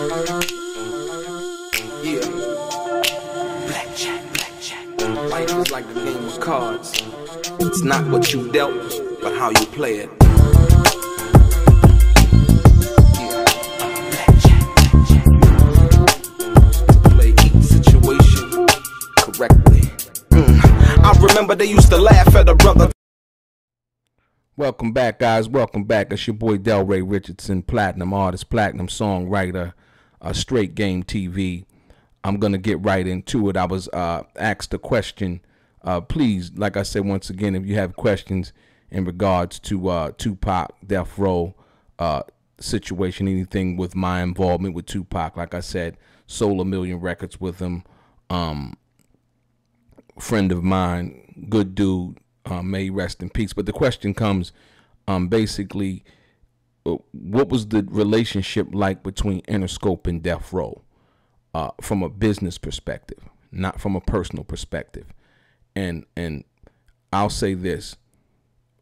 Yeah. Blackjack. Life is like a game of cards. It's not what you dealt, but how you play it. Yeah. Blackjack. To play each situation correctly. I remember they used to laugh at a brother. Welcome back, guys. Welcome back. It's your boy Delray, Richardson, platinum artist, platinum songwriter, StraightGameTV. I'm going to get right into it. I was asked a question. Please, like I said, once again, if you have questions in regards to Tupac, Death Row situation, anything with my involvement with Tupac, like I said, sold 1 million records with him. Friend of mine, good dude, may rest in peace. But the question comes, basically, what was the relationship like between Interscope and Death Row from a business perspective, not from a personal perspective? And I'll say this,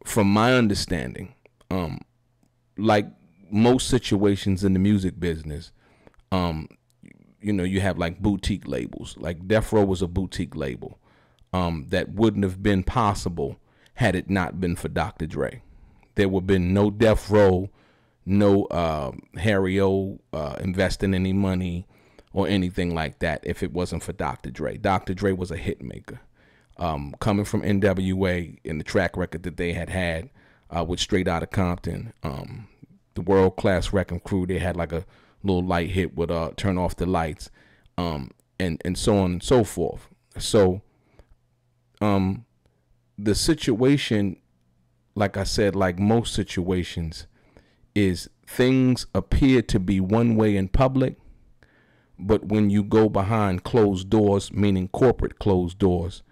from my understanding, like most situations in the music business, you know, you have like boutique labels. Like Death Row was a boutique label. That wouldn't have been possible had it not been for Dr. Dre. There would have been no Death Row, no Harry O investing any money or anything like that if it wasn't for Dr. Dre. Dr. Dre was a hit maker. Coming from NWA and the track record that they had with Straight Outta Compton, the world-class wrecking crew, they had like a little light hit with Turn Off the Lights, and so on and so forth. So the situation, like I said, like most situations, is things appear to be one way in public, but when you go behind closed doors, meaning corporate closed doors,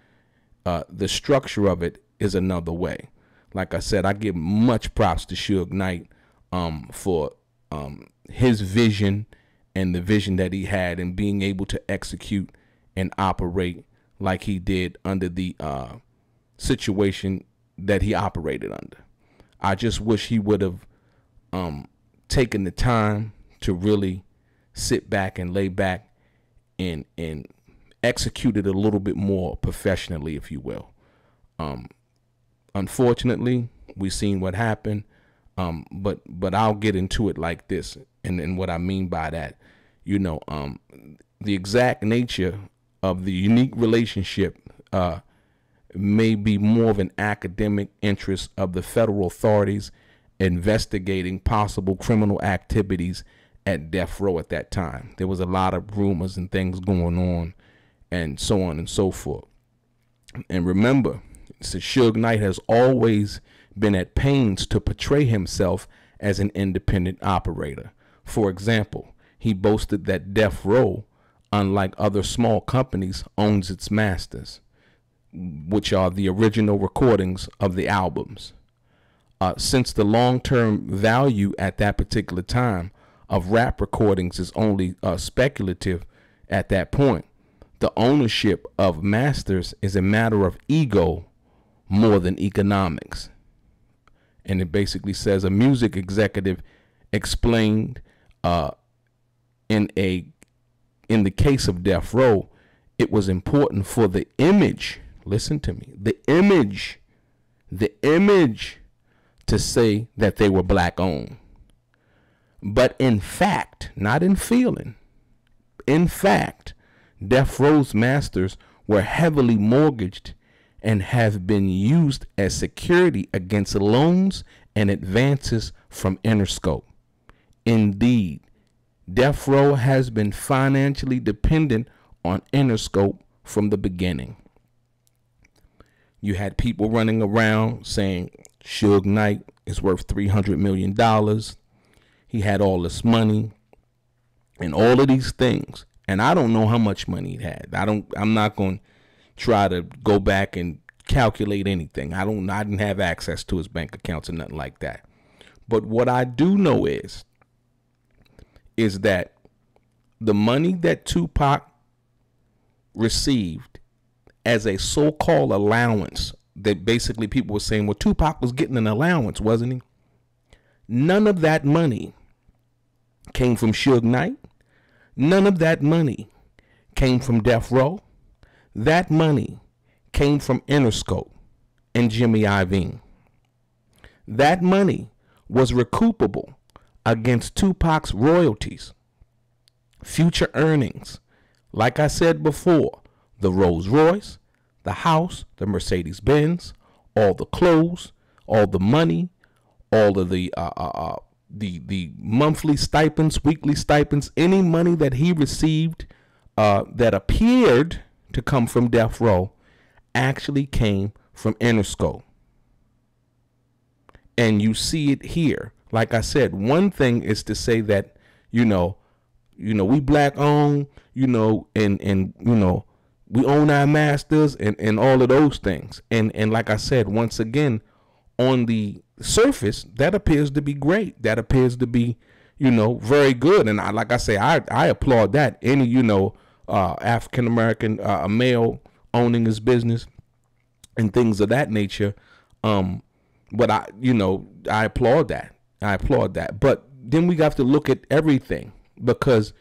the structure of it is another way. Like I said, I give much props to Suge Knight for his vision and the vision that he had and being able to execute and operate like he did under the situation that he operated under. I just wish he would have taken the time to really sit back and lay back and execute it a little bit more professionally, if you will. Unfortunately, we've seen what happened, but I'll get into it like this, and what I mean by that, you know, the exact nature of the unique relationship may be more of an academic interest of the federal authorities investigating possible criminal activities at Death Row at that time. There was a lot of rumors and things going on and so on and so forth. And remember, Suge Knight has always been at pains to portray himself as an independent operator. For example, he boasted that Death Row, unlike other small companies, owns its masters, which are the original recordings of the albums. Since the long-term value at that particular time of rap recordings is only speculative at that point, the ownership of masters is a matter of ego more than economics. And it basically says a music executive explained in the case of Death Row, it was important for the image, listen to me, the image to say that they were black owned. But in fact, not in feeling, in fact, Death Row's masters were heavily mortgaged and have been used as security against loans and advances from Interscope. Indeed, Death Row has been financially dependent on Interscope from the beginning. You had people running around saying Suge Knight is worth $300 million. He had all this money and all of these things. And I don't know how much money he had. I'm not going to try to go back and calculate anything. I didn't have access to his bank accounts or nothing like that. But what I do know is that the money that Tupac received as a so-called allowance, that basically people were saying, well, Tupac was getting an allowance, wasn't he? None of that money came from Suge Knight. None of that money came from Death Row. That money came from Interscope and Jimmy Iovine. That money was recoupable against Tupac's royalties, future earnings. Like I said before, the Rolls Royce, the house, the Mercedes Benz, all the clothes, all the money, all of the monthly stipends, weekly stipends, any money that he received that appeared to come from Death Row actually came from Interscope. And you see it here. Like I said, one thing is to say that, we black owned, and we own our masters and all of those things. And like I said, once again, on the surface, that appears to be great. That appears to be, very good. And I applaud that. Any, African-American male owning his business and things of that nature. But I applaud that. I applaud that. But then we have to look at everything, because,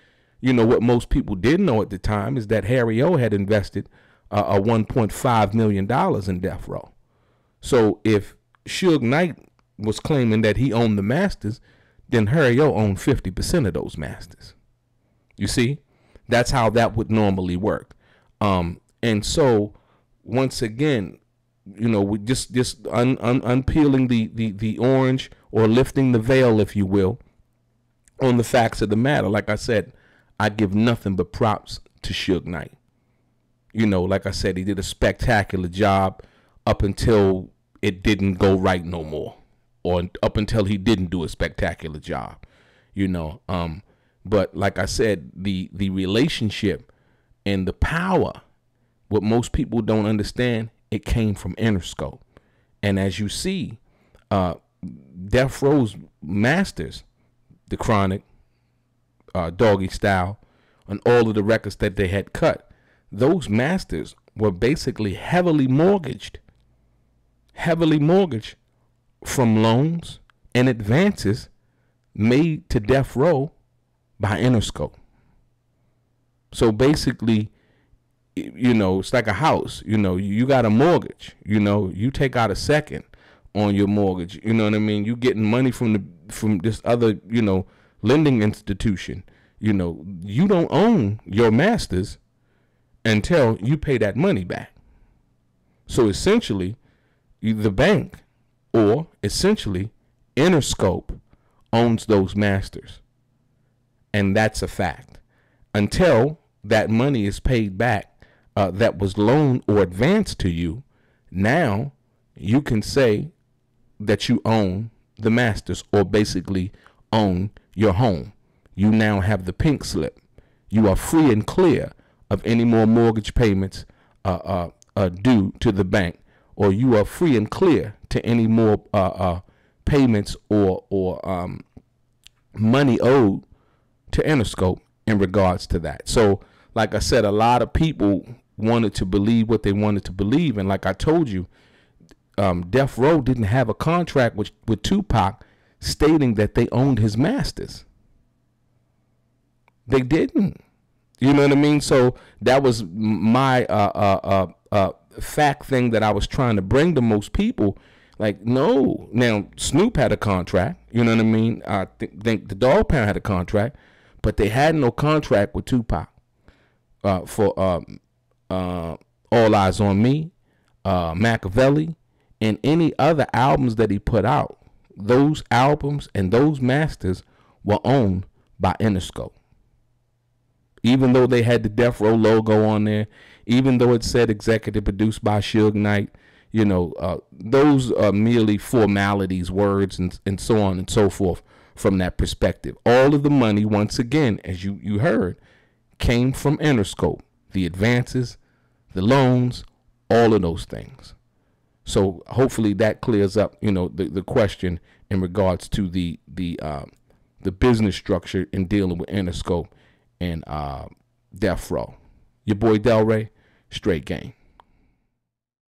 what most people didn't know at the time is that Harry O had invested a $1.5 million in Death Row. So if Suge Knight was claiming that he owned the masters, then Harry O owned 50% of those masters. You see, that's how that would normally work. And so once again, we just unpeeling the orange, or lifting the veil, if you will, on the facts of the matter. Like I said, I give nothing but props to Suge Knight. Like I said, he did a spectacular job up until it didn't go right no more, or up until he didn't do a spectacular job, but like I said, the relationship and the power, what most people don't understand, it came from Interscope. And as you see, Death Row's masters, The Chronic, Doggy Style, and all of the records that they had cut, those masters were basically heavily mortgaged from loans and advances made to Death Row by Interscope. So basically, it's like a house. You got a mortgage. You take out a second on your mortgage. You know what I mean? You getting money from this other lending institution. You don't own your masters until you pay that money back. So essentially, the bank, or essentially Interscope, owns those masters, and that's a fact. Until that money is paid back, that was loaned or advanced to you, now you can say that you own the masters, or basically own your home. You now have the pink slip. You are free and clear of any more mortgage payments due to the bank, or you are free and clear to any more payments or money owed to Interscope in regards to that. So like I said, a lot of people wanted to believe what they wanted to believe. And like I told you, Death Row didn't have a contract with Tupac stating that they owned his masters. They didn't. You know what I mean? So that was my fact thing that I was trying to bring to most people. Like, no. Now, Snoop had a contract. You know what I mean? I think the Dog Pound had a contract, but they had no contract with Tupac for All Eyes on Me, Machiavelli, and any other albums that he put out. Those albums and those masters were owned by Interscope. Even though they had the Death Row logo on there, even though it said executive produced by Suge Knight, those are merely formalities, words, and so on and so forth from that perspective. All of the money, once again, as you heard, came from Interscope. The advances, the loans, all of those things. So hopefully that clears up, the question in regards to the business structure in dealing with Interscope and Death Row. Your boy Delray, Straight Game.